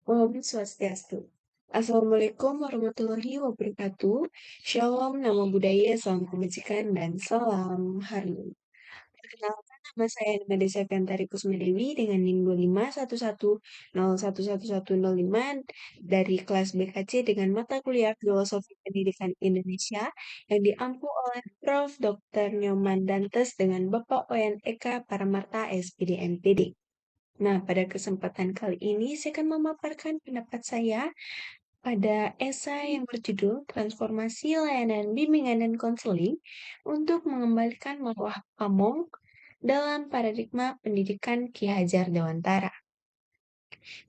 Om Swastiastu. Assalamualaikum warahmatullahi wabarakatuh. Shalom, nama budaya, salam kebajikan, dan salam haru. Perkenalkan, nama saya Nada Septiantari Kusmadewi dengan NIM 25110111105 dari kelas BKC dengan mata kuliah Filosofi Pendidikan Indonesia yang diampu oleh Prof. Dr. Nyoman Dantes dengan Bapak Oyan Eka Paramarta SPD MPD. Nah, pada kesempatan kali ini saya akan memaparkan pendapat saya pada esai yang berjudul Transformasi Layanan Bimbingan dan Konseling untuk Mengembalikan Marwah Pamong dalam Paradigma Pendidikan Ki Hajar Dewantara.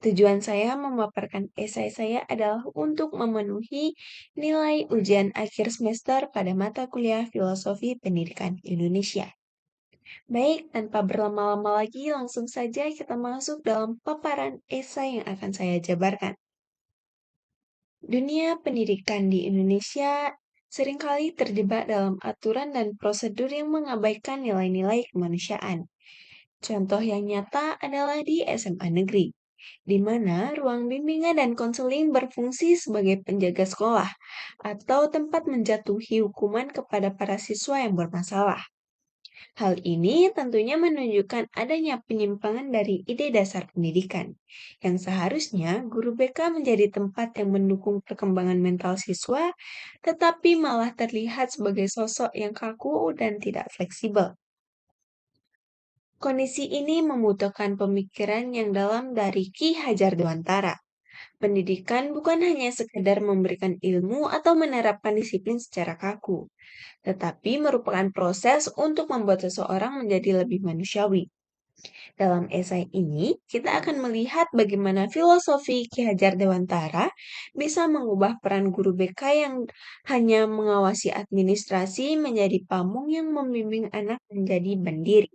Tujuan saya memaparkan esai saya adalah untuk memenuhi nilai ujian akhir semester pada mata kuliah Filosofi Pendidikan Indonesia. Baik, tanpa berlama-lama lagi, langsung saja kita masuk dalam paparan esai yang akan saya jabarkan. Dunia pendidikan di Indonesia seringkali terjebak dalam aturan dan prosedur yang mengabaikan nilai-nilai kemanusiaan. Contoh yang nyata adalah di SMA negeri, di mana ruang bimbingan dan konseling berfungsi sebagai penjaga sekolah atau tempat menjatuhi hukuman kepada para siswa yang bermasalah. Hal ini tentunya menunjukkan adanya penyimpangan dari ide dasar pendidikan, yang seharusnya guru BK menjadi tempat yang mendukung perkembangan mental siswa, tetapi malah terlihat sebagai sosok yang kaku dan tidak fleksibel. Kondisi ini membutuhkan pemikiran yang dalam dari Ki Hajar Dewantara. Pendidikan bukan hanya sekedar memberikan ilmu atau menerapkan disiplin secara kaku, tetapi merupakan proses untuk membuat seseorang menjadi lebih manusiawi. Dalam esai ini, kita akan melihat bagaimana filosofi Ki Hajar Dewantara bisa mengubah peran guru BK yang hanya mengawasi administrasi menjadi pamong yang membimbing anak menjadi mandiri.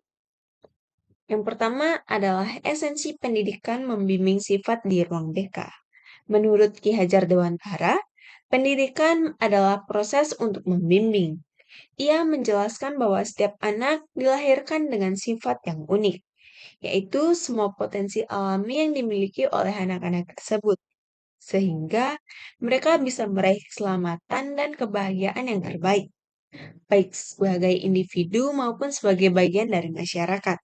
Yang pertama adalah esensi pendidikan membimbing sifat di ruang BK. Menurut Ki Hajar Dewantara, pendidikan adalah proses untuk membimbing. Ia menjelaskan bahwa setiap anak dilahirkan dengan sifat yang unik, yaitu semua potensi alami yang dimiliki oleh anak-anak tersebut, sehingga mereka bisa meraih keselamatan dan kebahagiaan yang terbaik, baik sebagai individu maupun sebagai bagian dari masyarakat.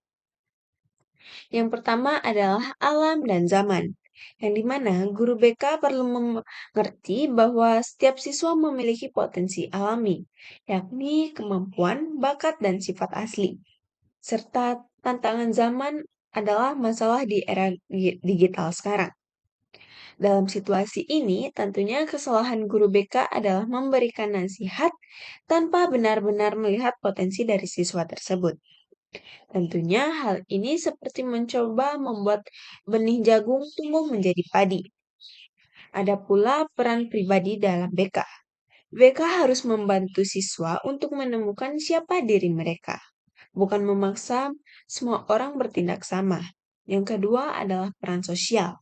Yang pertama adalah alam dan zaman, yang dimana guru BK perlu mengerti bahwa setiap siswa memiliki potensi alami, yakni kemampuan, bakat, dan sifat asli, serta tantangan zaman adalah masalah di era digital sekarang. Dalam situasi ini, tentunya kesalahan guru BK adalah memberikan nasihat tanpa benar-benar melihat potensi dari siswa tersebut. Tentunya hal ini seperti mencoba membuat benih jagung tumbuh menjadi padi. Ada pula peran pribadi dalam BK. BK harus membantu siswa untuk menemukan siapa diri mereka, bukan memaksa semua orang bertindak sama. Yang kedua adalah peran sosial.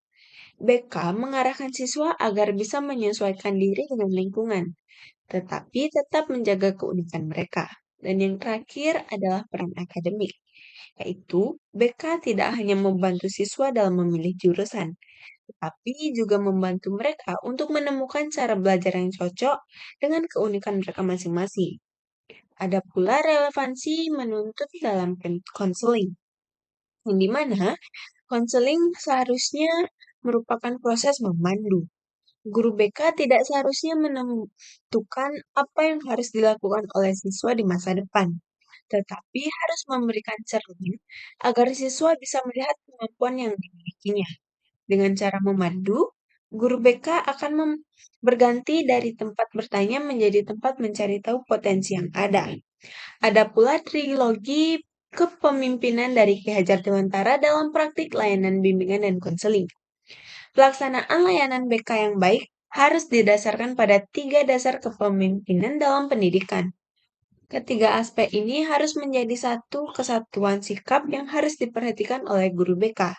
BK mengarahkan siswa agar bisa menyesuaikan diri dengan lingkungan, tetapi tetap menjaga keunikan mereka. Dan yang terakhir adalah peran akademik, yaitu BK tidak hanya membantu siswa dalam memilih jurusan, tetapi juga membantu mereka untuk menemukan cara belajar yang cocok dengan keunikan mereka masing-masing. Ada pula relevansi menuntut dalam konseling, yang dimana konseling seharusnya merupakan proses memandu. Guru BK tidak seharusnya menentukan apa yang harus dilakukan oleh siswa di masa depan, tetapi harus memberikan cermin agar siswa bisa melihat kemampuan yang dimilikinya. Dengan cara memandu, guru BK akan berganti dari tempat bertanya menjadi tempat mencari tahu potensi yang ada. Ada pula trilogi kepemimpinan dari Ki Hajar Dewantara dalam praktik layanan bimbingan dan konseling. Pelaksanaan layanan BK yang baik harus didasarkan pada 3 dasar kepemimpinan dalam pendidikan. Ketiga aspek ini harus menjadi satu kesatuan sikap yang harus diperhatikan oleh guru BK.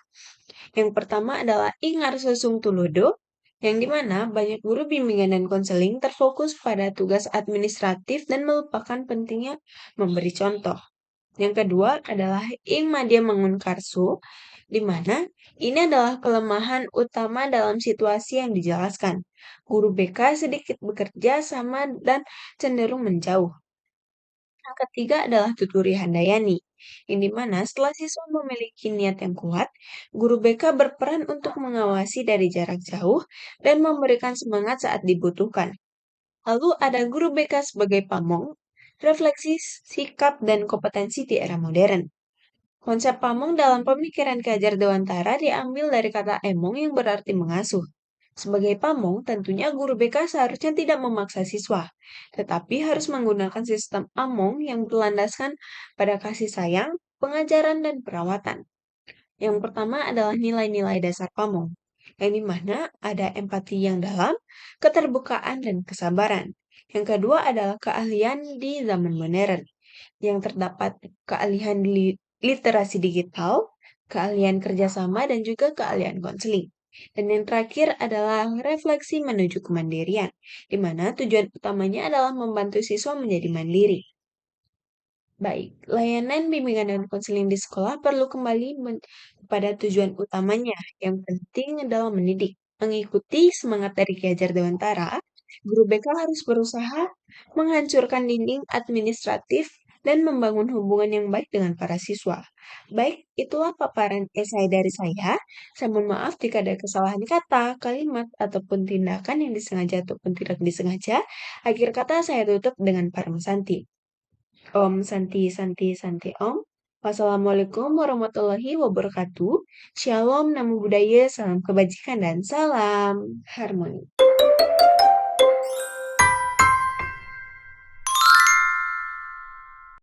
Yang pertama adalah ingar sesung tulodo, yang dimana banyak guru bimbingan dan konseling terfokus pada tugas administratif dan melupakan pentingnya memberi contoh. Yang kedua adalah ing madya mangun karso, di mana ini adalah kelemahan utama dalam situasi yang dijelaskan. Guru BK sedikit bekerja sama dan cenderung menjauh. Yang ketiga adalah tuturi handayani, yang dimana setelah siswa memiliki niat yang kuat, guru BK berperan untuk mengawasi dari jarak jauh dan memberikan semangat saat dibutuhkan. Lalu ada guru BK sebagai pamong, refleksi sikap dan kompetensi di era modern. Konsep pamong dalam pemikiran Ki Hajar Dewantara diambil dari kata emong yang berarti mengasuh. Sebagai pamong, tentunya guru BK seharusnya tidak memaksa siswa, tetapi harus menggunakan sistem among yang berlandaskan pada kasih sayang, pengajaran, dan perawatan. Yang pertama adalah nilai-nilai dasar pamong, yang dimana ada empati yang dalam, keterbukaan, dan kesabaran. Yang kedua adalah keahlian di zaman modern, yang terdapat keahlian literasi digital, keahlian kerjasama, dan juga keahlian konseling. Dan yang terakhir adalah refleksi menuju kemandirian, di mana tujuan utamanya adalah membantu siswa menjadi mandiri. Baik, layanan bimbingan dan konseling di sekolah perlu kembali kepada tujuan utamanya. Yang penting adalah mendidik. Mengikuti semangat dari Ki Hajar Dewantara, guru BK harus berusaha menghancurkan dinding administratif dan membangun hubungan yang baik dengan para siswa. Baik, itulah paparan esai dari saya. Saya mohon maaf jika ada kesalahan kata, kalimat, ataupun tindakan yang disengaja ataupun tidak disengaja. Akhir kata saya tutup dengan Parang Santi. Om Santi Santi Santi Om. Wassalamualaikum warahmatullahi wabarakatuh. Shalom, namo buddhaya, salam kebajikan, dan salam harmoni.